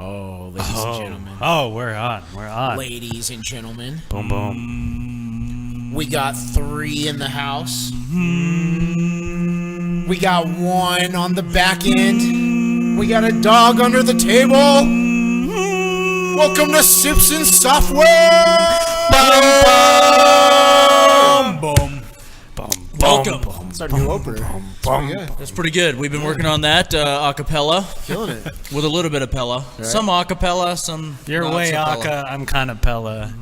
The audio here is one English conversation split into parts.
Oh, ladies and gentlemen. Oh, we're on. Ladies and gentlemen. Boom, boom. We got 3 in the house. We got 1 on the back end. We got a dog under the table. Welcome to Sips and Software. Boom. Welcome. It's our new opener. That's pretty good. We've been working on that a cappella Killing it. with a little bit of pella. Right. Some a cappella, some You're not way so pella. Aka, I'm kind of Pella.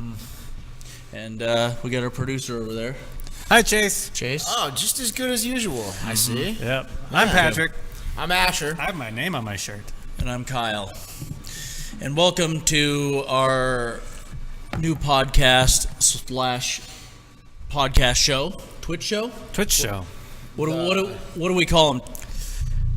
And we got our producer over there, Hi, Chase. Chase. Oh, just as good as usual, I see. Yep. I'm Patrick. I'm Asher. I have my name on my shirt. And I'm Kyle. And welcome to our new podcast / podcast show, Twitch show. Twitch show. What do we call them?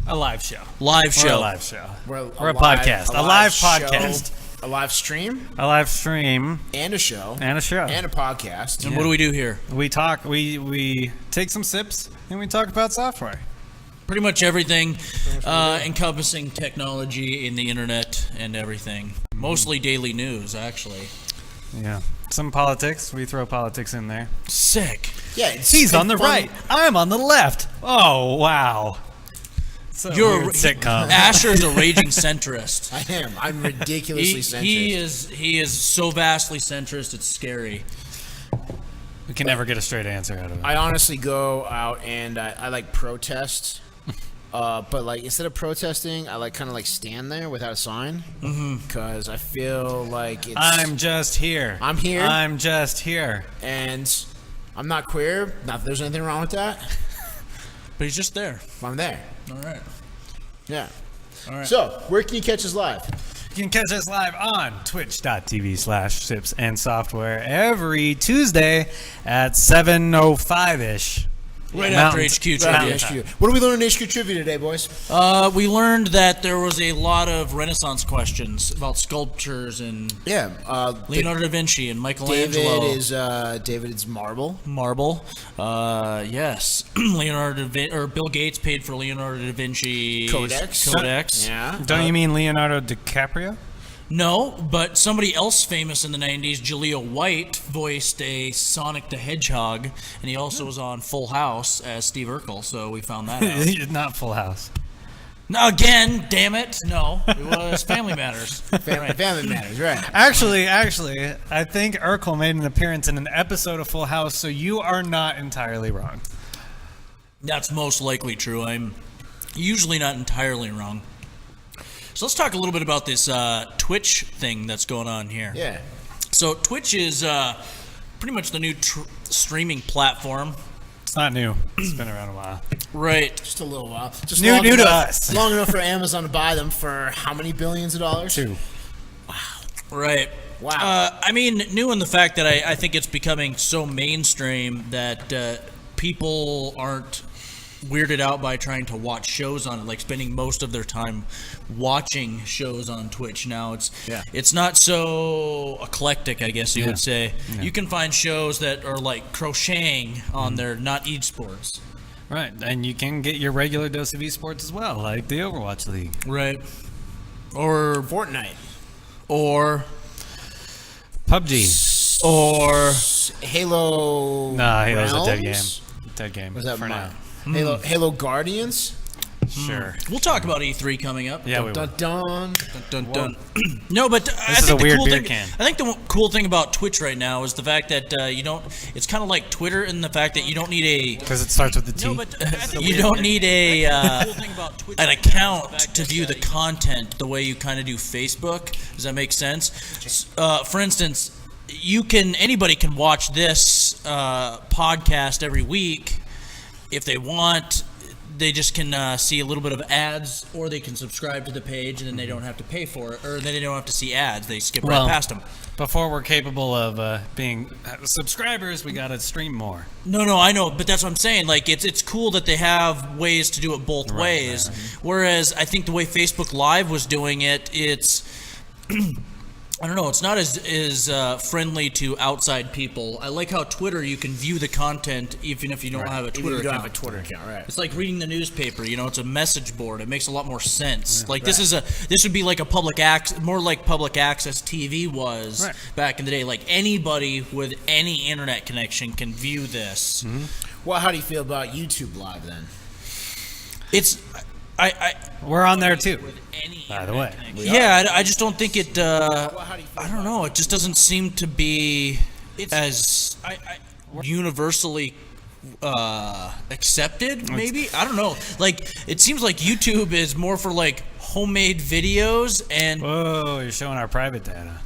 A live show. Live Or show. a live show. We're Or a podcast. A live podcast. A live stream A live stream and a show and a show. and a podcast. And what do we do here? We talk, we take some sips and we talk about software. Pretty much everything encompassing technology and the internet and everything. Mostly daily news, actually. Yeah. Some politics. We throw politics in there. Sick. Yeah, He's on the right. I'm on the left. Oh, wow. So You're weird sitcom. Asher's a raging centrist. I am. I'm ridiculously centrist. He is so vastly centrist, it's scary. We can never get a straight answer out of it. I honestly go out and I like protest, but like instead of protesting, I like kind of like stand there without a sign because I feel like it's. I'm just here. I'm here. I'm just here. And I'm not queer. Not that there's anything wrong with that. But he's just there. I'm there. All right. Yeah. All right. So where can you catch us live? You can catch us live on twitch.tv/sips and software every Tuesday at 7:05ish. Right Mountain- after HQ Mountain trivia. time. What did we learn in HQ Trivia today, boys? We learned that there was a lot of Renaissance questions about sculptures and Yeah. Leonardo da Vinci and Michelangelo. David is marble. Marble. Yes. Bill Gates paid for Leonardo da Vinci Codex. Yeah. Don't you mean Leonardo DiCaprio? No, but somebody else famous in the 90s, Jaleel White, voiced a Sonic the Hedgehog, and he also was on Full House as Steve Urkel, so we found that out. Not Full House. No, again, damn it. No, it was Family Matters. Family Matters, right. Actually, I think Urkel made an appearance in an episode of Full House, so you are not entirely wrong. That's most likely true. I'm usually not entirely wrong. So let's talk a little bit about this Twitch thing that's going on here. Yeah. So Twitch is pretty much the new streaming platform. It's not new. It's been around a while. Right. Just a little while. Just New long to enough- us. Long enough for Amazon to buy them for how many billions of dollars? 2. Right. Wow. I mean, new in the fact that I think it's becoming so mainstream that people aren't weirded out by trying to watch shows on it, like spending most of their time watching shows on Twitch. Now it's not so eclectic, I guess you would say. Yeah. You can find shows that are like crocheting on there, not esports. Right, and you can get your regular dose of esports as well, like the Overwatch League. Right. Or Fortnite. or PUBG. or Halo. Nah, Halo's a dead Realms? game. Dead game Was that for mine? now. Halo Guardians. Sure. we'll talk about E3 coming up. Yeah, we Dun will. dun. Dun, dun. No, but I is think a the weird cool beer thing, can. I think the cool thing about Twitch right now is the fact that you don't. It's kind of like Twitter in the fact that you don't need a. Because it starts with the T. No, but you don't need an account to view the content the way you kind of do Facebook. Does that make sense? For instance, anybody can watch this podcast every week if they want. They just can see a little bit of ads, or they can subscribe to the page, and then they don't have to pay for it, or then they don't have to see ads. They skip right past them. Before we're capable of being subscribers, we gotta stream more. No, I know, but that's what I'm saying. Like, it's cool that they have ways to do it both ways. Right. Whereas I think the way Facebook Live was doing it, it's I don't know. It's not as friendly to outside people. I like how Twitter, you can view the content even if you don't have a Twitter you don't account. have a Twitter account, right? It's like reading the newspaper. It's a message board. It makes a lot more sense. Like this would be like a more like public access TV was back in the day. Like anybody with any internet connection can view this. Well, how do you feel about YouTube Live then? It's We're on there too. with any By the internet way. connection. Yeah, I just don't think it. Well, how do you feel I don't know. It just doesn't seem to be as universally accepted. Maybe I don't know. Like it seems like YouTube is more for like homemade videos and. Whoa, you're showing our private data.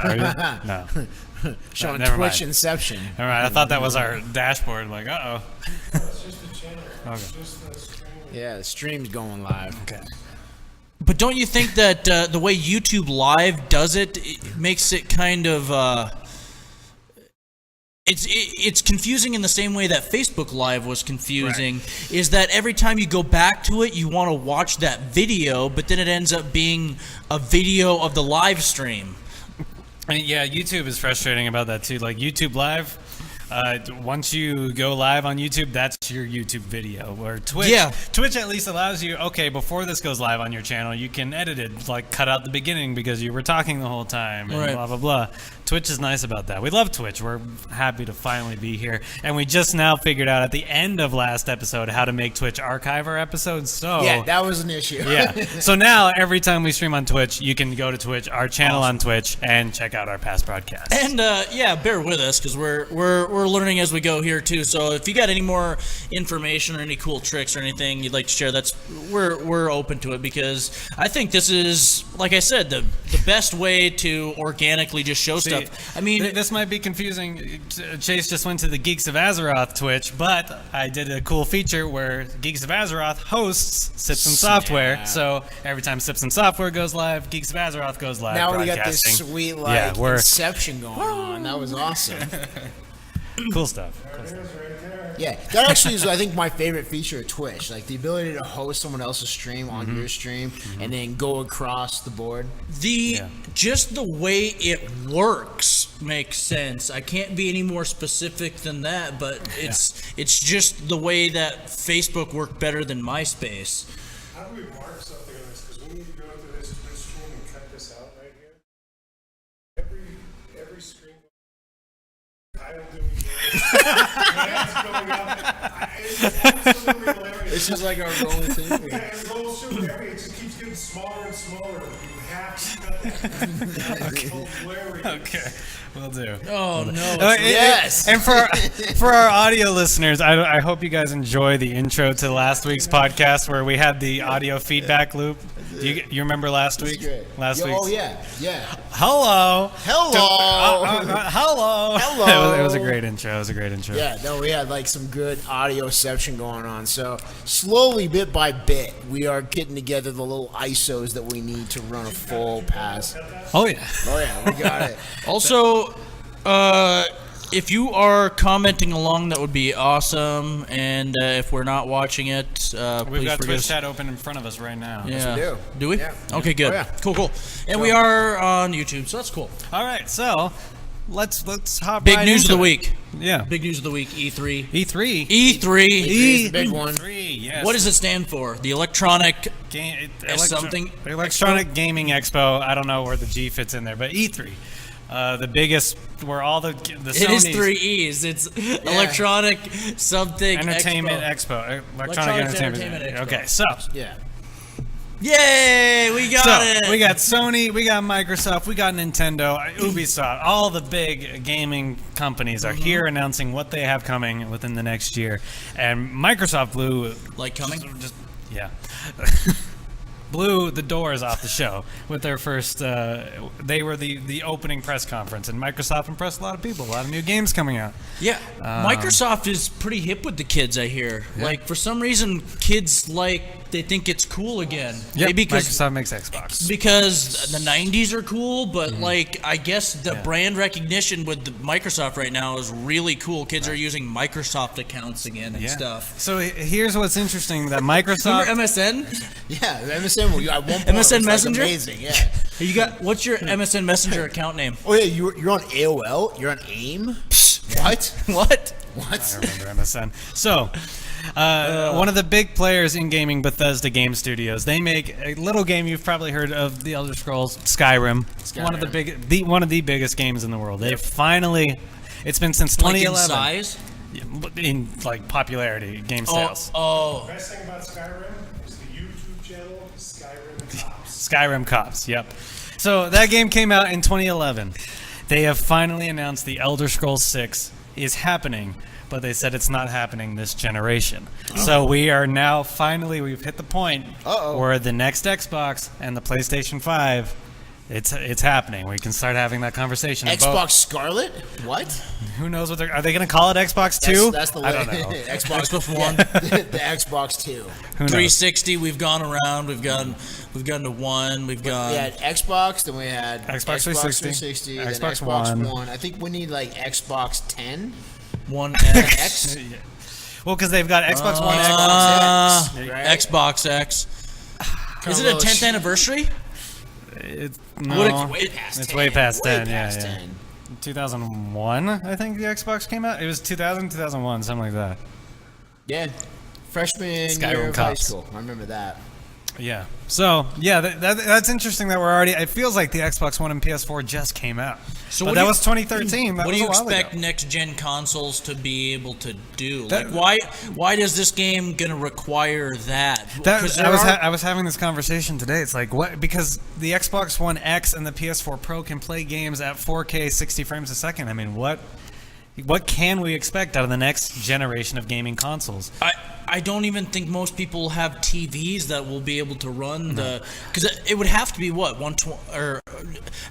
Are you? No. showing never Twitch mind. Inception? All right, I thought that was our dashboard. Like, It's just the channel. Okay. It's just the stream. Yeah, the stream's going live. Okay. But don't you think that the way YouTube Live does it makes it kind of it's confusing in the same way that Facebook Live was confusing? Is that every time you go back to it, you want to watch that video, but then it ends up being a video of the live stream. And yeah, YouTube is frustrating about that too. Like YouTube Live, once you go live on YouTube, that's your YouTube video. Or Twitch, Twitch at least allows you, okay, before this goes live on your channel, you can edit it, like cut out the beginning because you were talking the whole time and blah, blah, blah. Twitch is nice about that. We love Twitch. We're happy to finally be here. And we just now figured out at the end of last episode how to make Twitch archive our episodes. So Yeah, that was an issue. yeah. So now every time we stream on Twitch, you can go to Twitch, our channel on Twitch, and check out our past broadcasts. And bear with us because we're learning as we go here too. So if you got any more information or any cool tricks or anything you'd like to share, we're open to it because I think this is, like I said, the best way to organically just show stuff. I mean, this might be confusing. Chase just went to the Geeks of Azeroth Twitch, but I did a cool feature where Geeks of Azeroth hosts Sips and Software. So every time Sips and Software goes live, Geeks of Azeroth goes live. Now we got this broadcasting. sweet we're Inception going on. That was awesome. cool stuff. There it is right there. Yeah, that actually is, I think, my favorite feature of Twitch. Like the ability to host someone else's stream on your stream and then go across the board. Just the way it works makes sense. I can't be any more specific than that, but it's just the way that Facebook worked better than MySpace. How do we mark something on this? Because we need to go to this Twitch stream and cut this out right here. Every screen. Kyle doing this. Ads going up. It's absolutely hilarious. This is like our rolling thing. Yeah, and the whole show, it just keeps getting smaller and smaller. You have to cut that. It's hilarious. Okay, we'll do. Oh no! Yes. And for our audio listeners, I hope you guys enjoy the intro to last week's podcast where we had the audio feedback loop. You remember last week? Last week. Oh yeah. Hello. Hello. Hello. Hello. It was a great intro. Yeah. Yeah, no, we had like some good audioception going on. So slowly, bit by bit, we are getting together the little ISOs that we need to run a full pass. Oh yeah. Oh yeah, we got it. Also, if you are commenting along, that would be awesome. And if we're not watching it, We've please got forgive Twitch us. chat open in front of us right now. Yeah. we do. Do we? Yeah. Okay, good. Oh, yeah. Cool. And we are on YouTube, so that's cool. All right, so let's hop Big right news of into the it. week. Yeah. Big news of the week. E3. E3. E3. E3 big one. E3. Yes. What does it stand for? The Electronic. something? Electronic Gaming Expo. I don't know where the G fits in there, but E3. The biggest, where all the Sony's It is 3 E's. It's Electronic something Entertainment Expo. Expo. Electronic Entertainment Expo. Okay, so Yeah. Yay! We got it. we got Sony, we got Microsoft, we got Nintendo, Ubisoft. All the big gaming companies are here announcing what they have coming within the next year, and Microsoft blew blew the doors off the show with their first. They were the opening press conference, and Microsoft impressed a lot of people. A lot of new games coming out. Yeah, Microsoft is pretty hip with the kids, I hear. Like, for some reason, kids, they think it's cool again. Yeah, Maybe Microsoft makes Xbox. because the 90s are cool, but, I guess the brand recognition with the Microsoft right now is really cool. Kids are using Microsoft accounts again and stuff. So here's what's interesting: that Microsoft. Remember MSN? Yeah, the MSN MSN. Well, at one point, MSN it was, Messenger? Like, amazing. Yeah. You got what's your MSN Messenger account name? Oh yeah, you're on AOL. You're on AIM. What? What? I What? remember MSN. So, one of the big players in gaming, Bethesda Game Studios, they make a little game you've probably heard of, The Elder Scrolls, Skyrim. One of the biggest games in the world. They finally, it's been since Like in 2011. size? In like popularity, game sales. Oh. The best thing about Skyrim is the YouTube channel Skyrim Cops. Skyrim Cops, yep. So that game came out in 2011. They have finally announced the Elder Scrolls 6 is happening, but they said it's not happening this generation. So we are now finally, we've hit the point where the next Xbox and the PlayStation 5, it's happening. We can start having that conversation. Xbox Scarlet? What? Who knows what are they going to call it? Xbox 2? That's the I don't know. Xbox One. the Xbox 2. Who knows? 360. We've gone around. We've gone to one. We've gone. We had Xbox, then we had Xbox 360, then Xbox Xbox One. I think we need like Xbox 10. One X. X. Well, because they've got Xbox One X. Xbox X. Right? Xbox X. Is it a 10th anniversary? No, Way past it's 10. way past 10. Past Yeah. 10. 2001, I think the Xbox came out. It was 2000, 2001, something like that. Yeah. Freshman Skyrim year of high Cops. school. I remember that. Yeah. So, yeah, that's interesting that we're already. It feels like the Xbox One and PS4 just came out. So but what that do you- was 2013. That What was do you a while expect ago. next gen consoles to be able to do? That- Like, why does this game gonna require that? That, 'Cause I there was are- I was having this conversation today. It's like what because the Xbox One X and the PS4 Pro can play games at 4K 60 frames a second. I mean, what can we expect out of the next generation of gaming consoles? I don't even think most people have TVs that will be able to run the because it would have to be what 120 or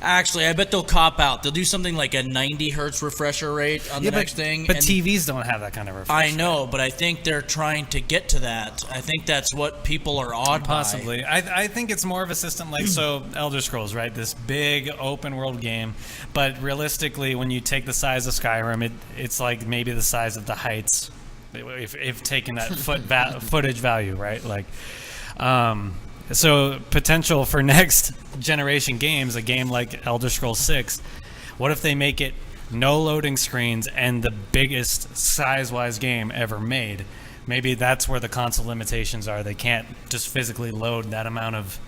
actually I bet they'll cop out. They'll do something like a 90 hertz refresher rate on the next thing. But and TVs don't have that kind of refresh. I know, but I think they're trying to get to that. I think that's what people are awed Possibly. I think it's more of a system like so Elder Scrolls, right? This big open world game, but realistically, when you take the size of Skyrim, it's like maybe the size of the Heights, if taking that footage value, right? Like, so potential for next generation games, a game like Elder Scrolls 6. What if they make it no loading screens and the biggest size-wise game ever made? Maybe that's where the console limitations are. They can't just physically load that amount of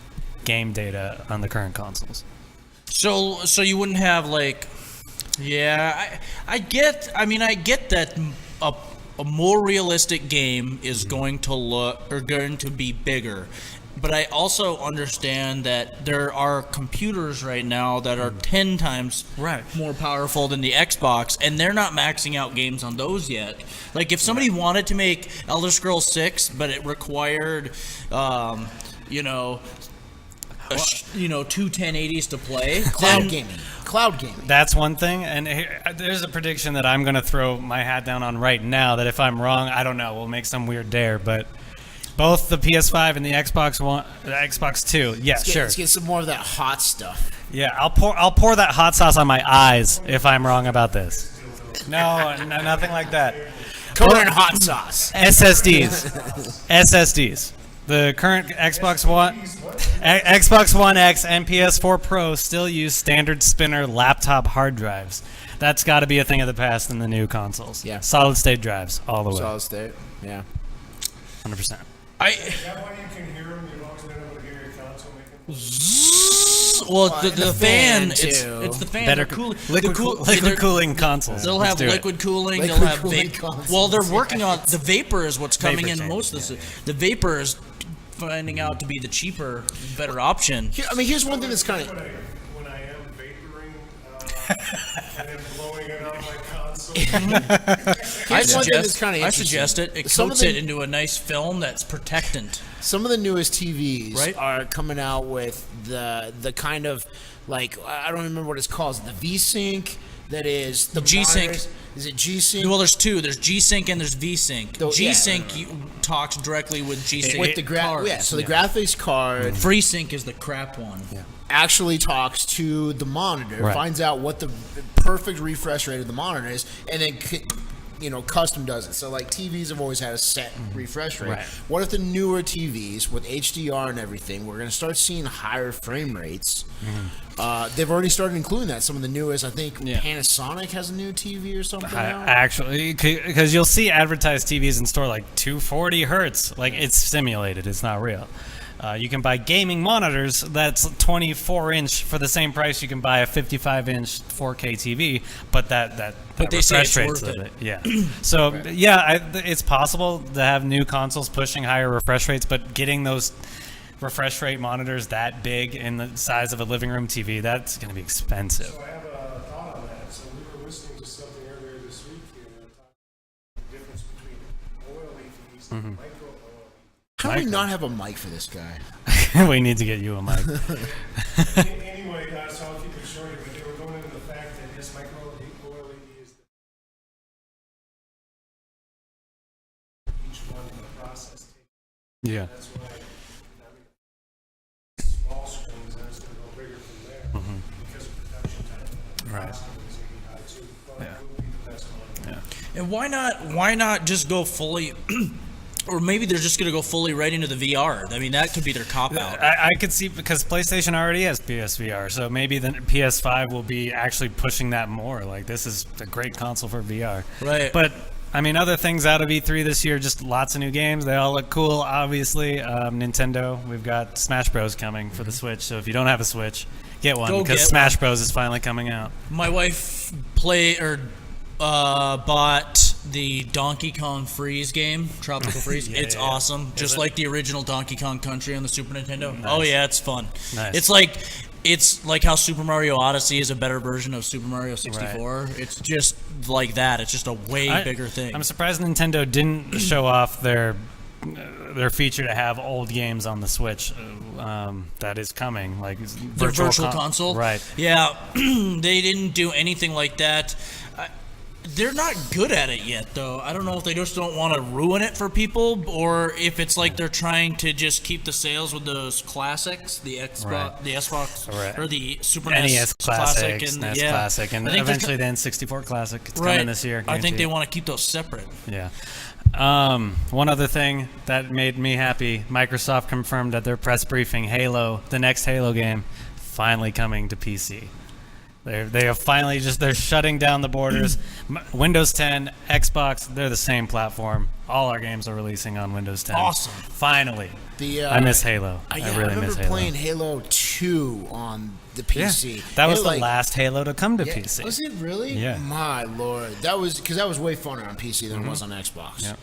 game data on the current consoles. So you wouldn't have like, yeah, I get that a more realistic game is going to be bigger. But I also understand that there are computers right now that are 10 times more powerful than the Xbox, and they're not maxing out games on those yet. Like, if somebody wanted to make Elder Scrolls 6, but it required, two 1080s to play, Cloud gaming. That's one thing, and there's a prediction that I'm going to throw my hat down on right now that if I'm wrong, I don't know, we'll make some weird dare, but both the PS5 and the Xbox One, the Xbox 2, sure. Let's get some more of that hot stuff. Yeah, I'll pour that hot sauce on my eyes if I'm wrong about this. No, nothing like that. Covered in hot sauce. SSDs. The current Xbox One X and PS4 Pro still use standard spinner laptop hard drives. That's got to be a thing of the past in the new consoles. Yeah. Solid state drives all the way. Solid state. Yeah. 100%. Is that why you can hear them? You've always been able to hear your console making. Well, the fan, fan, it's too. the fan. Better the cool, liquid cooling consoles. They'll Let's have do it. liquid cooling. Liquid they'll have cooling vapor. consoles. Well, they're working on the vapor is what's coming Vapor in most of this. The vapor is finding out to be the cheaper, better option. Here's one thing that's kind of. When I am vaporing and then blowing it on my console. I suggest it. It coats it into a nice film that's protectant. Some of the newest TVs Right. are coming out with the kind of like I don't remember what it's called. The V-Sync that is the G-Sync. monitors. Is it G-Sync? Well, there's two. There's G-Sync and there's V-Sync. Though, yeah. G-Sync talks directly with G-Sync with the cards. so the graphics card FreeSync is the crap one. actually talks to the monitor, Right. finds out what the perfect refresh rate of the monitor is, and then custom does it. So like TVs have always had a set refresh rate. Right. What if the newer TVs with HDR and everything, we're going to start seeing higher frame rates? They've already started including that. Some of the newest, I think Panasonic has a new TV or something now. Actually, because you'll see advertised TVs in store like 240 hertz. Like it's simulated. It's not real. You can buy gaming monitors that's 24-inch for the same price you can buy a 55-inch 4K TV, but that they say refresh it's rate's worth of it. Yeah. So it's possible to have new consoles pushing higher refresh rates, but getting those refresh rate monitors that big in the size of a living room TV, that's going to be expensive. So I have a thought on that. So we were listening to something earlier this week here that talked about the difference between OLEDs and micro OLEDs. How do we not have a mic for this guy? We need to get you a mic. Anyway, so I'll keep it short here, but they were going into the fact that yes, micro OLED is each one in the process. Yeah. That's why small screens and it's going to go bigger from there because of production time. Right. Cost is going to be high too, but it will be the best one. Yeah. And why not just go fully, or maybe they're just going to go fully right into the VR. I mean, that could be their cop out. I could see, because PlayStation already has PSVR, so maybe the PS5 will be actually pushing that more. Like, this is a great console for VR. Right. But, I mean, other things out of E3 this year, just lots of new games. They all look cool, obviously. Nintendo, we've got Smash Bros. Coming for the Switch, so if you don't have a Switch, get one, Go because get Smash Bros. Is finally coming out. My wife bought the Donkey Kong Freeze game, Tropical Freeze. It's awesome, just like the original Donkey Kong Country on the Super Nintendo. Nice. Oh yeah, it's fun. Nice. It's like how Super Mario Odyssey is a better version of Super Mario 64. Right. It's just like that. It's just a way bigger thing. I'm surprised Nintendo didn't show off their feature to have old games on the Switch. That is coming, like their virtual console. Right. Yeah, they didn't do anything like that. They're not good at it yet, though. I don't know if they just don't want to ruin it for people, or if it's like they're trying to just keep the sales with those classics, the Xbox, the Xbox, or the Super NES Classic, and SNES Classic, and eventually the N64 Classic. It's coming this year. I think they want to keep those separate. Yeah. One other thing that made me happy: Microsoft confirmed at their press briefing, Halo, the next Halo game, finally coming to PC. They have finally they're shutting down the borders. Windows 10, Xbox, they're the same platform. All our games are releasing on Windows 10. Awesome. Finally. I miss Halo. I really miss Halo. I remember playing Halo 2 on the PC. Yeah. That was the last Halo to come to PC. Was it really? Yeah. My lord. That was way funner on PC than it was on Xbox. Yep.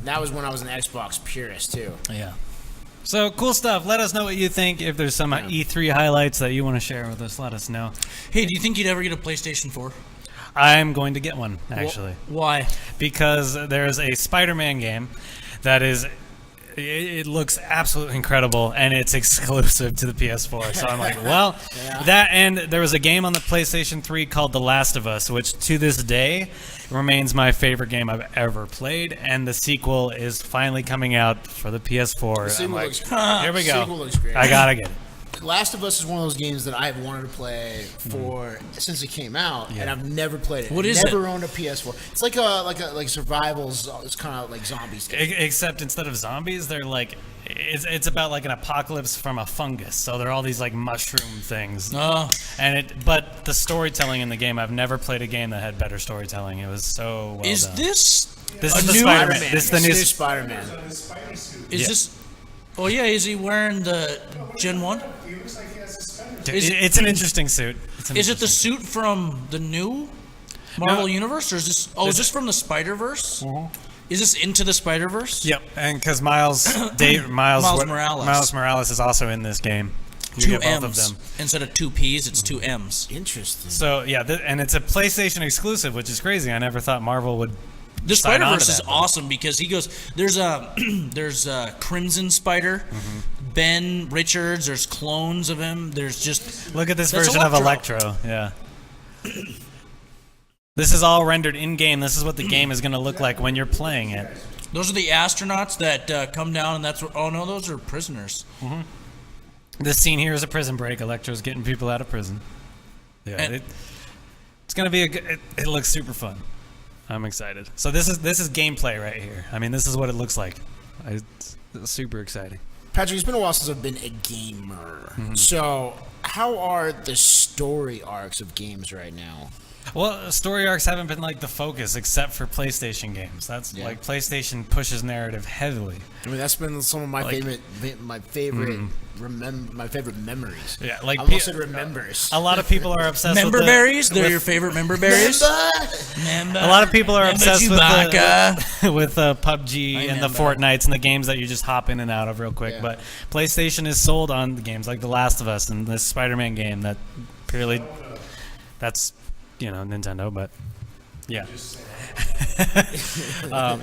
That was when I was an Xbox purist too. Yeah. So, cool stuff. Let us know what you think. If there's some E3 highlights that you want to share with us, let us know. Hey, do you think you'd ever get a PlayStation 4? I'm going to get one, actually. Why? Because there's a Spider-Man game that is... It looks absolutely incredible, and it's exclusive to the PS4. So I'm like, well, that, and there was a game on the PlayStation 3 called The Last of Us, which to this day remains my favorite game I've ever played, and the sequel is finally coming out for the PS4. I'm like, here we go. Looks great. I gotta get it. Last of Us is one of those games that I've wanted to play since it came out, and I've never played it. What is never owned a PS4. It's like survivals. It's kind of like zombies. Except instead of zombies, they're like it's about like an apocalypse from a fungus. So they're all these like mushroom things. But the storytelling in the game, I've never played a game that had better storytelling. It was so well done. This is a the new Spider-Man. Spider-Man. This is the new Spider-Man. Is this? Oh yeah, is he wearing the Gen 1? He looks like he has a suspenders. It's an interesting suit. Is it the suit from the new Marvel Universe, or is this? Oh, is this from the Spider-Verse? Is this Into the Spider-Verse? Yep, and because Miles Morales is also in this game. You Two get both M's of them. instead of two P's. It's two M's. Interesting. So yeah, and it's a PlayStation exclusive, which is crazy. I never thought Marvel would. The sign on to Spider-Verse is that, awesome because he goes. There's a Crimson Spider, Ben Richards. There's clones of him. There's just Look at this That's version of Electro. Yeah. This is all rendered in game. This is what the game is going to look like when you're playing it. Those are the astronauts that come down, and that's what. Oh no, those are prisoners. This scene here is a prison break. Electro's getting people out of prison. Yeah, And- it's going to be it looks super fun. I'm excited. So this is gameplay right here. I mean, this is what it looks like. It's super exciting. Patrick, it's been a while since I've been a gamer. So, how are the story arcs of games right now? Well, story arcs haven't been like the focus, except for PlayStation games. That's like PlayStation pushes narrative heavily. I mean, that's been some of my favorite memories. Yeah, like I almost said remembers. A lot of people are obsessed Member with berries? They're your favorite member berries? Member! A lot of people are obsessed with Chewbacca. with PUBG and the Fortnites and the games that you just hop in and out of real quick. Yeah. But PlayStation is sold on the games like The Last of Us and this Spider-Man game that purely that's Nintendo, but yeah.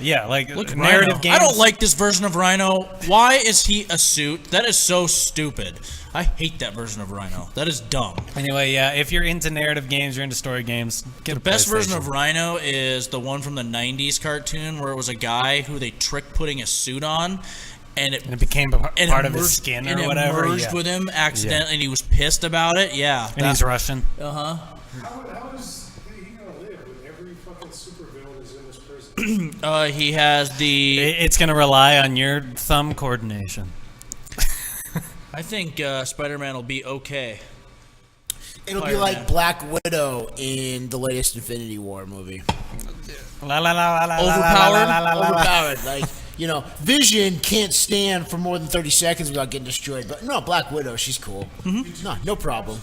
Yeah, like Look, narrative Rhino. games. I don't like this version of Rhino. Why is he a suit? That is so stupid. I hate that version of Rhino. That is dumb. Anyway, yeah, if you're into narrative games, you're into story games, get The a best version PlayStation. of Rhino is the one from the 90s cartoon where it was a guy who they tricked putting a suit on, and it became part of his skin or whatever. It merged with him accidentally, and he was pissed about it. Yeah. And he's Russian. Uh-huh. How is he gonna live when every fucking supervillain is in this prison? He has the... It's going to rely on your thumb coordination. I think Spider-Man will be okay. It'll be like Black Widow in the latest Infinity War movie. Overpowered. Like, Vision can't stand for more than 30 seconds without getting destroyed. But no, Black Widow, she's cool. No problem.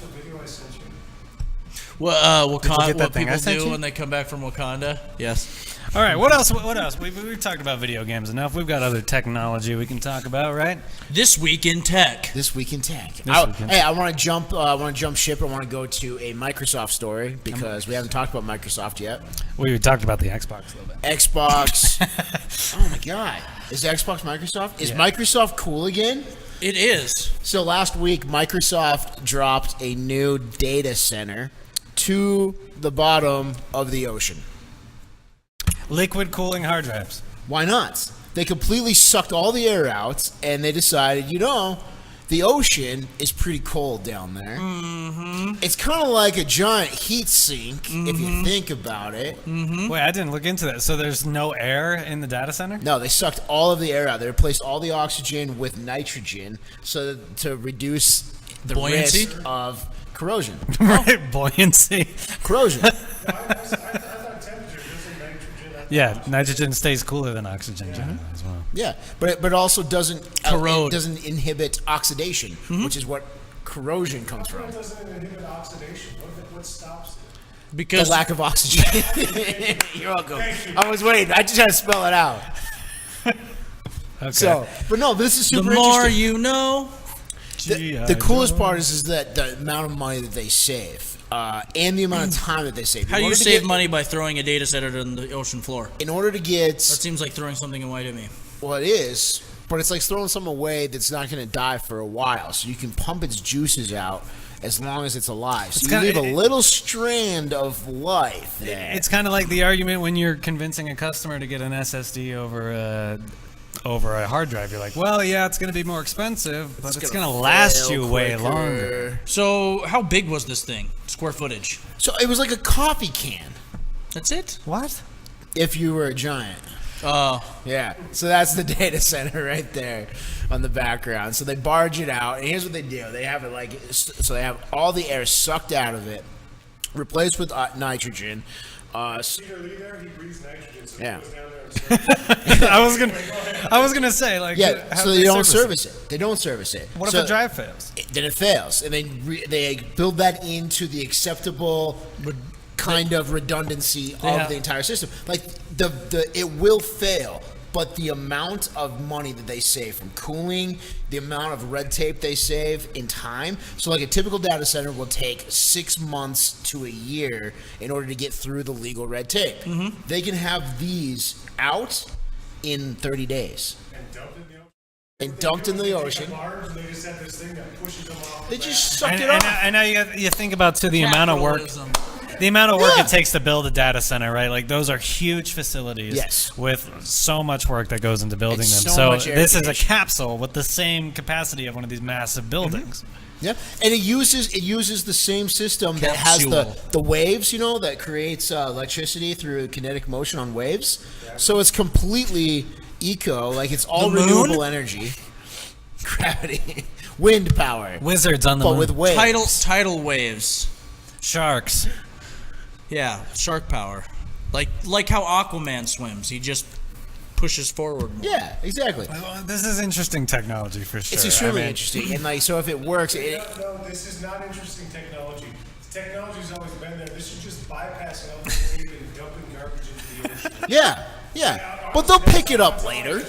What get that thing I people sent do you? when they come back from Wakanda? Yes. All right, what else? What else? We've talked about video games enough. We've got other technology we can talk about, right? This week in tech. This week in tech. Week in Hey, I want to jump. I want to jump ship. I want to go to a Microsoft story because we haven't talked about Microsoft yet. We talked about the Xbox a little bit. Xbox. Oh my God, is the Xbox Microsoft? Is Microsoft cool again? It is. So last week, Microsoft dropped a new data center to the bottom of the ocean. Liquid cooling hard drives. Why not? They completely sucked all the air out, and they decided, the ocean is pretty cold down there. Mm-hmm. It's kind of like a giant heat sink, if you think about it. Mm-hmm. Wait, I didn't look into that. So there's no air in the data center? No, they sucked all of the air out. They replaced all the oxygen with nitrogen to reduce the Buoyancy? risk of corrosion. Right, buoyancy. Corrosion. I thought temperature isn't nitrogen. Yeah, nitrogen stays cooler than oxygen generally as well. Yeah, but it also doesn't Corrode. It doesn't inhibit oxidation, which is what corrosion comes from. It doesn't inhibit oxidation. What stops it? Because The lack of oxygen. You're welcome. I was waiting. I just had to spell it out. Okay. So, but no, this is the super more interesting. you know. The coolest part is that the amount of money that they save, and the amount of time that they save. How do you save money by throwing a data center on the ocean floor? In order to get That seems like throwing something away to me. well, it is, but it's like throwing something away that's not going to die for a while. So you can pump its juices out as long as it's alive. So you leave a little strand of life there. It's kind of like the argument when you're convincing a customer to get an SSD over a hard drive. You're like, well, yeah, it's going to be more expensive, but it's going to last you way longer. So, how big was this thing? Square footage. So it was like a coffee can That's it? What? if you were a giant. Yeah, so that's the data center right there on the background. So they barge it out, and here's what they do: they have it like so they have all the air sucked out of it, replaced with nitrogen. Peter Lee there, he breathes nitrogen, so Yeah. he goes down there and I was gonna say like Yeah, how so do they don't service service it. They don't service it. What if So a drive fails? then it fails, and they build that into the acceptable kind of redundancy of the entire system. Like it will fail, but the amount of money that they save from cooling, the amount of red tape they save in time. So like a typical data center will take 6 months to a year in order to get through the legal red tape. They can have these out in 30 days. And dumped in the ocean. barge, and they just have this thing that pushes them off. They just sucked And, it and, off. and now you think about too the amount of work. The amount of work Yeah. it takes to build a data center, right? Like those are huge facilities Yes. with so much work that goes into building And them. so So much air this is a conditioning. capsule with the same capacity of one of these massive buildings. Yeah, and it uses the same system that has the waves, that creates electricity through kinetic motion on waves. So it's completely eco, like it's all renewable energy, gravity, wind power, wizards on the but moon. with waves. Tidal waves. Sharks. Yeah, shark power. Like how Aquaman swims. He just pushes forward more. Yeah, exactly. Well, this is interesting technology for sure. It's extremely interesting, and so if it works, No, this is not interesting technology. The technology's always been there. This is just bypassing all the wave and dumping garbage into the ocean. Yeah, but they'll pick it up later.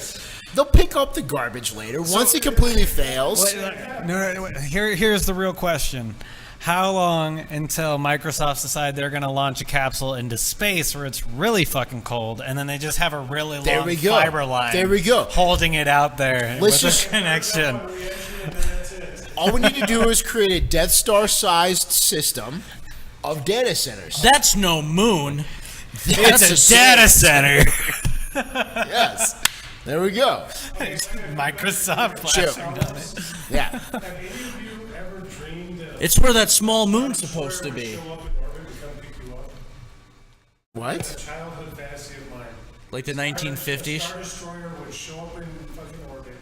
They'll pick up the garbage later once it completely fails. Here's the real question. How long until Microsoft decide they're going to launch a capsule into space where it's really fucking cold, and then they just have a really long fiber line holding it out there with a connection? All we need to do is create a Death Star-sized system of data centers. That's no moon. It's a data center. Yes. There we go. Microsoft flashing on it. Yeah. Have any of you ever dreamed of It's where that small moon's supposed to be. show up in orbit and come pick you up? What? It's a childhood fantasy of mine. Like the A 1950s. Star Destroyer would show up in fucking orbit,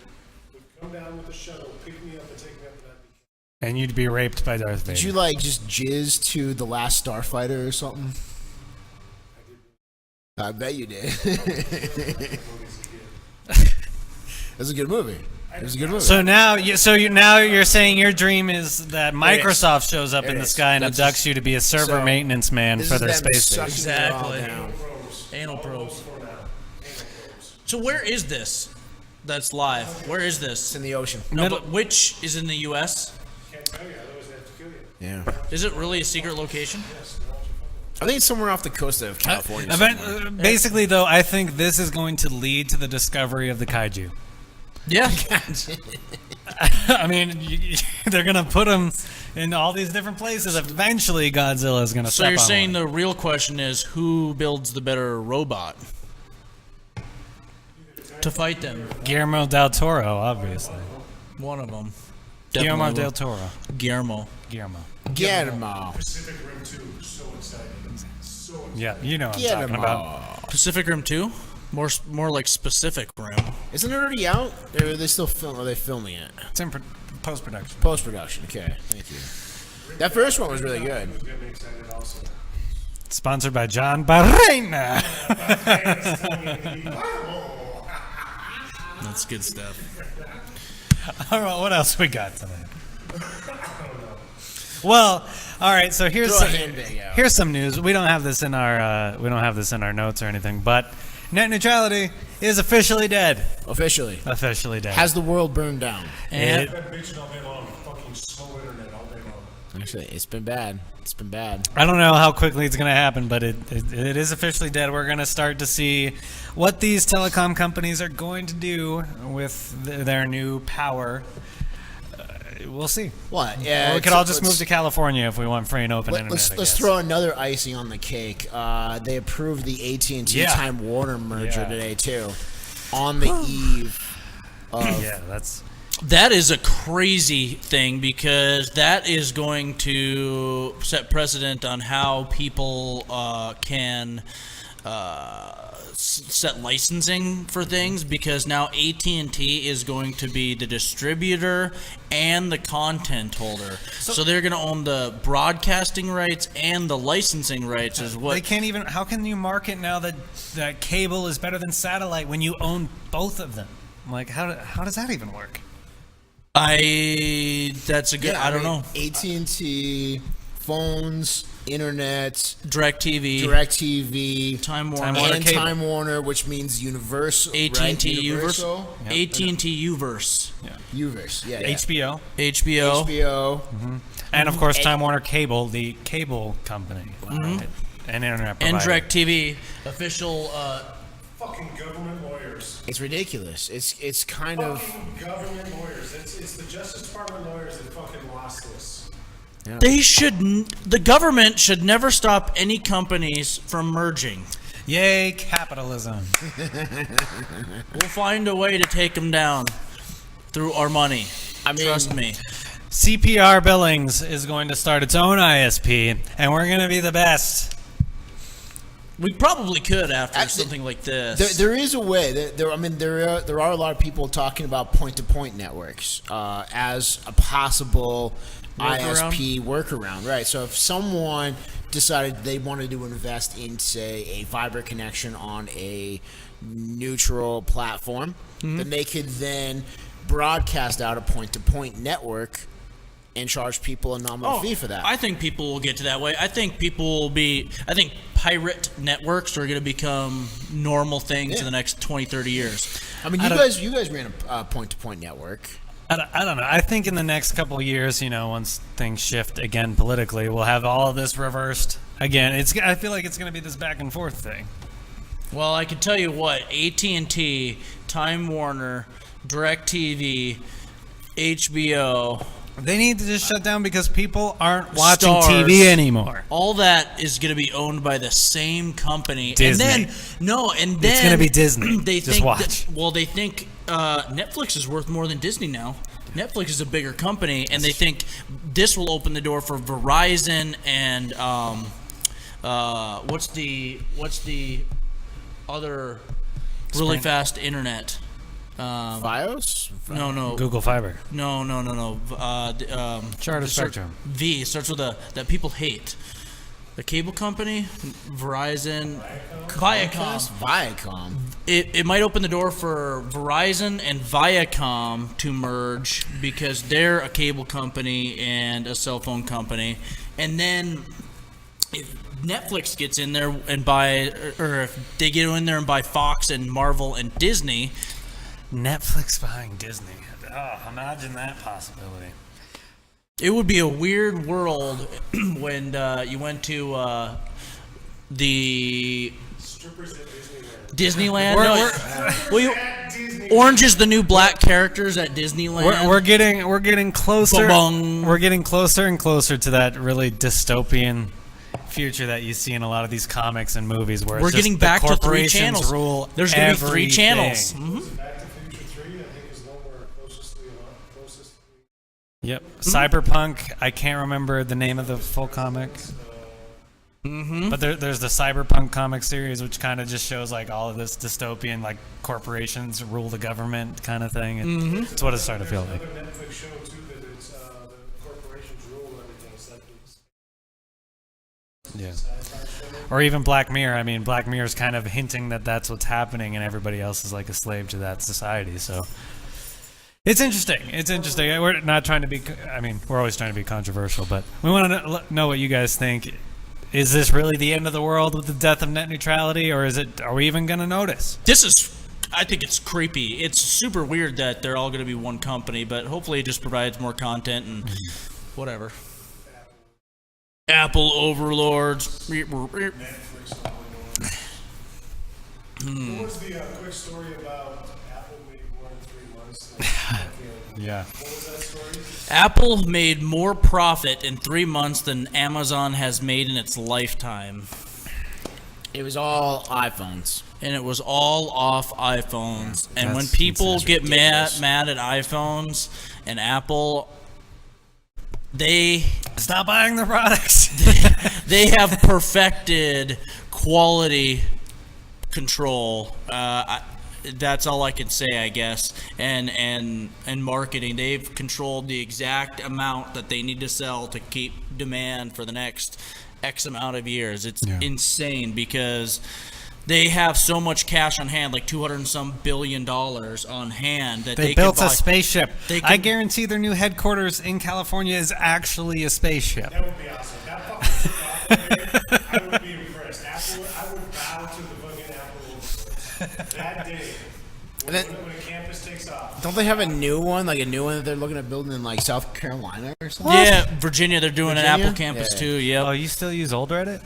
would come down with a shuttle, pick me up and take me up to that beach. And you'd be raped by Darth Vader. Did you like just jizz to The Last Starfighter or something? I bet you did. That's a good movie. It was a good movie. So now, you're saying your dream is that Microsoft shows up in the sky and abducts you to be a server maintenance man This for is their them space station. sucking it all Exactly. down. Anal probes. So where is this? That's live. Where is It's this? in the ocean. No, but which is in the U.S.? Can't tell you, otherwise they have to kill you. Yeah. Is it really a secret location? I think it's somewhere off the coast of California. somewhere. Basically, though, I think this is going to lead to the discovery of the kaiju. Yeah. I mean, they're going to put them in all these different places. Eventually, Godzilla is going to So step you're on saying one. the real question is who builds the better robot to fight them? Guillermo del Toro, obviously. One of them. Guillermo del Toro. Guillermo. Guillermo. Pacific Rim 2, so exciting. So exciting. Yeah, you know what I'm talking about. Guillermo. Pacific Rim 2? More like specific Rim. Isn't it already out? Or are they still are they filming it? It's in post-production. Post production. Okay, thank you. That first one was really good. It got me excited also. Sponsored by John Barrena. That's good stuff. All right, what else we got tonight? Well, all right. So Throw a handbag out. here's some news. We don't have this in our notes or anything, but net neutrality is officially dead. Officially. Officially dead. Has the world burned down? And I've been bitching all day long. Fucking slow internet all day long. Actually, it's been bad. It's been bad. I don't know how quickly it's going to happen, but it is officially dead. We're going to start to see what these telecom companies are going to do with their new power. We'll see. What? Yeah. Or we could all just move to California if we want free and open internet. I Let's guess. throw another icing on the cake. They approved the AT&T Yeah. Time Warner merger Yeah. today too, on the eve of. Yeah, that's. that is a crazy thing because that is going to set precedent on how people can set licensing for things, because now AT&T is going to be the distributor and the content holder. So they're going to own the broadcasting rights and the licensing rights as well. They can't even. How can you market now that cable is better than satellite when you own both of them? Like, how does that even work? That's a good. I don't know. AT&T phones, internet, DirecTV, DirecTV, Time Time Warner, Warner and cable. Time Warner, which means Universal. AT&T right? Universal, Universal? AT&T Uverse, Uverse. Yeah. HBO, HBO, HBO. and of course Time Warner Cable, the cable company, right? And internet provider. and DirecTV, official. Fucking government lawyers. It's ridiculous. It's kind of. Fucking government lawyers. It's the Justice Department lawyers that fucking lost this. The government should never stop any companies from merging. Yay, capitalism! We'll find a way to take them down through our money. I mean, Trust me. CPR Billings is going to start its own ISP, and we're going to be the best. We probably could after something like this. There is a way. There are a lot of people talking about point-to-point networks as a possible ISP workaround, right? So if someone decided they wanted to invest in, say, a fiber connection on a neutral platform, then they could then broadcast out a point-to-point network and charge people a nominal fee for that. I think people will get to that way. I think pirate networks are going to become normal things in the next 20, 30 years. I mean, you guys ran a point-to-point network. I don't know. I think in the next couple of years, once things shift again politically, we'll have all of this reversed again. I feel like it's going to be this back and forth thing. Well, I can tell you what, AT&T, Time Warner, DirecTV, HBO... They need to just shut down because people aren't watching TV anymore. All that is going to be owned by the same company. Disney. And then it's going to be Disney. They just think watch. They think Netflix is worth more than Disney now. Netflix is a bigger company, and they think this will open the door for Verizon and what's the other really fast internet? Fios? No. Google Fiber. No. Charter Spectrum. V starts with that people hate. The cable company, Verizon, Viacom. It might open the door for Verizon and Viacom to merge because they're a cable company and a cell phone company, and then if Netflix gets in there and if they get in there and buy Fox and Marvel and Disney. Netflix buying Disney. Oh, imagine that possibility. It would be a weird world when you went to the Strippers at Disneyland. Orange is the new black characters at Disneyland. We're getting closer. Ba-bong. We're getting closer and closer to that really dystopian future that you see in a lot of these comics and movies, where we're it's just getting back to 3 corporations channels. Rule There's going to be 3 everything. channels. Back to Future 3, I think, is the one we're closest. Yep. Cyberpunk. I can't remember the name of the full comic. But there's the Cyberpunk comic series, which kind of just shows like all of this dystopian, like corporations rule the government kind of thing. It's what it's starting to feel like. Another Netflix show too that it's the corporations rule everything. It's like Yeah. Or even Black Mirror. I mean, Black Mirror is kind of hinting that that's what's happening, and everybody else is like a slave to that society. So it's interesting. It's interesting. We're not trying to be. I mean, we're always trying to be controversial, but we want to know what you guys think. Is this really the end of the world with the death of net neutrality, or are we even going to notice? I think it's creepy. It's super weird that they're all going to be one company, but hopefully it just provides more content and whatever. Apple overlords. Netflix overlords. What was the quick story about Apple made more in 3 months? Yeah. What was that story? Apple made more profit in 3 months than Amazon has made in its lifetime. It was all iPhones. And it was all off iPhones. And when That's people get ridiculous. mad at iPhones and Apple, they Stop buying the products. they have perfected quality control. That's all I can say, I guess. And marketing, they've controlled the exact amount that they need to sell to keep demand for the next X amount of years. It's insane because they have so much cash on hand, like $200 and some billion on hand that They can built buy. a spaceship. They I can- guarantee their new headquarters in California is actually a spaceship. That would be awesome. That fucking took off, I would be impressed. Apple, I would bow to the fucking Apple overlords. That day, when a campus takes off. Don't they have a new one, that they're looking at building in like South Carolina or something? Yeah, Virginia, they're doing an Virginia? Apple campus Yeah. too. Yep. Oh, you still use old Reddit?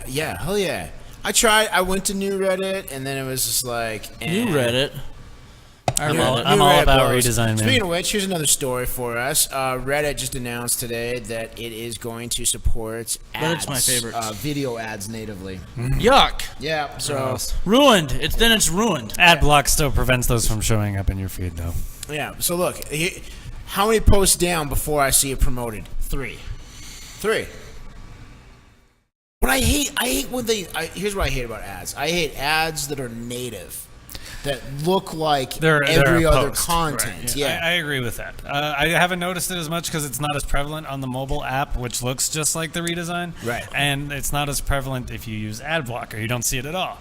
Yeah, hell yeah. I went to new Reddit, and then it was just like New Reddit. I New remember Reddit- that. I'm new all Reddit about blows. redesign, man. Speaking of which, here's another story for us. Reddit just announced today that it is going to support ads, Reddit's my favorite. video ads natively. Yuck. Yeah, so Ruined. It's ruined. Ad block still prevents those from showing up in your feed, though. yeah, so look, How many posts down before I see it promoted? 3. What I hate when here's what I hate about ads. I hate ads that are native, that look like They're every a other post, content. right, Yeah. I agree with that. I haven't noticed it as much because it's not as prevalent on the mobile app, which looks just like the redesign. Right. And it's not as prevalent if you use ad blocker. You don't see it at all.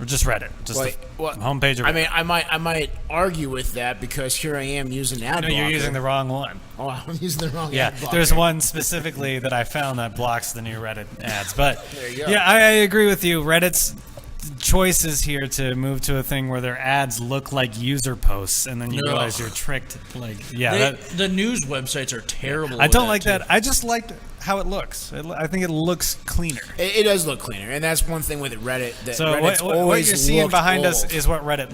Or just Reddit, just the homepage of Reddit. I mean, I might argue with that because here I am using ad No, blocker. you're using the wrong one. Oh, I'm using the wrong Yeah, ad blocker. there's one specifically that I found that blocks the new Reddit ads. But There you go. yeah, I agree with you. Reddit's choice is here to move to a thing where their ads look like user posts, and then you realize you're tricked. Like, yeah, The news websites are terrible. I with don't like too. that. I just like how it looks. I think it looks cleaner. It does look cleaner, and that's one thing with Reddit. That So Reddit's what always you're seeing looked behind old. us is what Reddit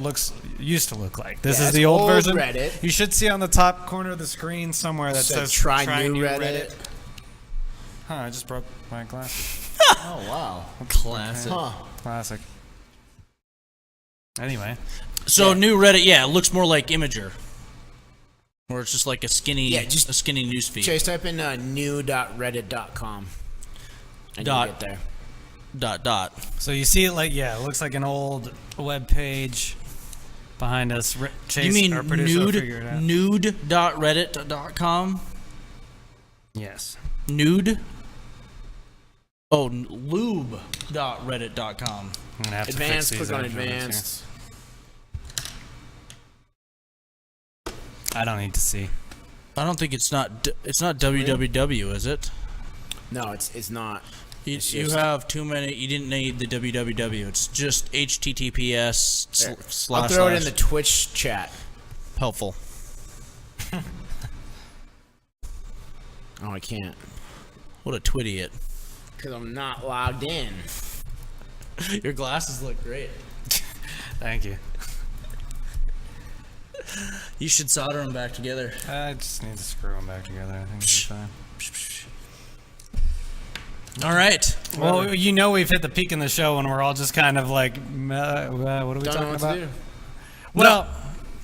used to look like. This Yeah, is it's the old old version. Reddit. You should see on the top corner of the screen somewhere that says try new Reddit. Huh, I just broke my glasses. Oh wow, Classic. huh? Classic. Anyway. So new Reddit, yeah, it looks more like Imager, where it's just like a skinny, Yeah, just a skinny news feed. Chase, type in new.reddit.com. And you'll Dot. get there. So you see it like, yeah, it looks like an old web page behind us. Chase, You mean our producer, will figure it out. nude.reddit.com? Yes. Nude? Oh, lube.reddit.com. I'm gonna have to Advanced. fix these Click on after this advanced. here. I don't need to see. I don't think it's not www, is it? No, it's not. You It's just- have too many. You didn't need the www. It's just https There. slash. I'll throw it in the Twitch chat. helpful. Oh, I can't What a twitty because I'm not logged in. Your glasses look great. Thank you. You should solder them back together. I just need to screw them back together. I think it'll be fine. All right. Well, you know we've hit the peak in the show when we're all just kind of like, what are we Don't know talking what about? to do. Well,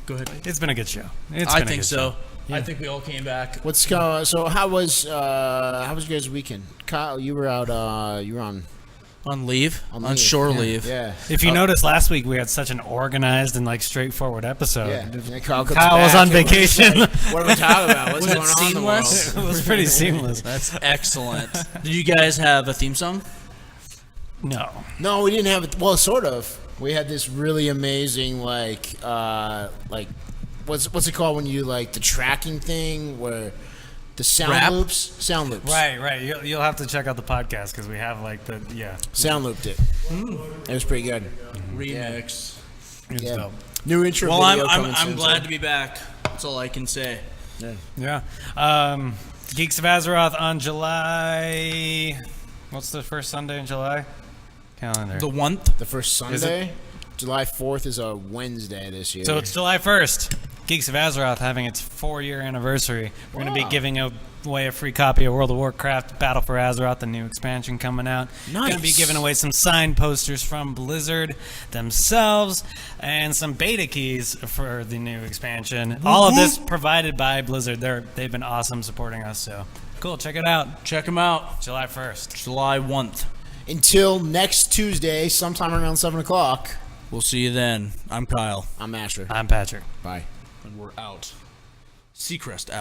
Go ahead. it's been a good show. I think so. I think we all came back. What's going? So how was your guys' weekend? Kyle, you were out. You were on leave? On leave. shore Yeah, leave. Yeah. If you noticed last week, we had such an organized and like straightforward episode. Yeah. Kyle was on vacation. what are we talking about? What's Was it going on in the world? seamless? It was pretty seamless. That's excellent. Did you guys have a theme song? No. No, we didn't have it. Well, sort of. We had this really amazing like what's it called when you like the tracking thing where the sound Rap? loops. Right. You'll have to check out the podcast because we have like Sound looped it. It was pretty good. Remix. It's Yeah. dope. New intro Well, video coming I'm soon. glad to be back. That's all I can say. Yeah. Geeks of Azeroth on July. What's the first Sunday in July? Calendar. The month. The first Sunday, July 4th is a Wednesday this year. So it's July 1st. Geeks of Azeroth having its 4-year anniversary. We're going to be giving away a free copy of World of Warcraft Battle for Azeroth, the new expansion coming out. Nice. Going to be giving away some signed posters from Blizzard themselves and some beta keys for the new expansion. All of this provided by Blizzard. They've been awesome supporting us, so cool. Check it out. Check them out. July 1st. July 1th. Until next Tuesday, sometime around 7 o'clock. We'll see you then. I'm Kyle. I'm Asher. I'm Patrick. Bye. And we're out. Seacrest out.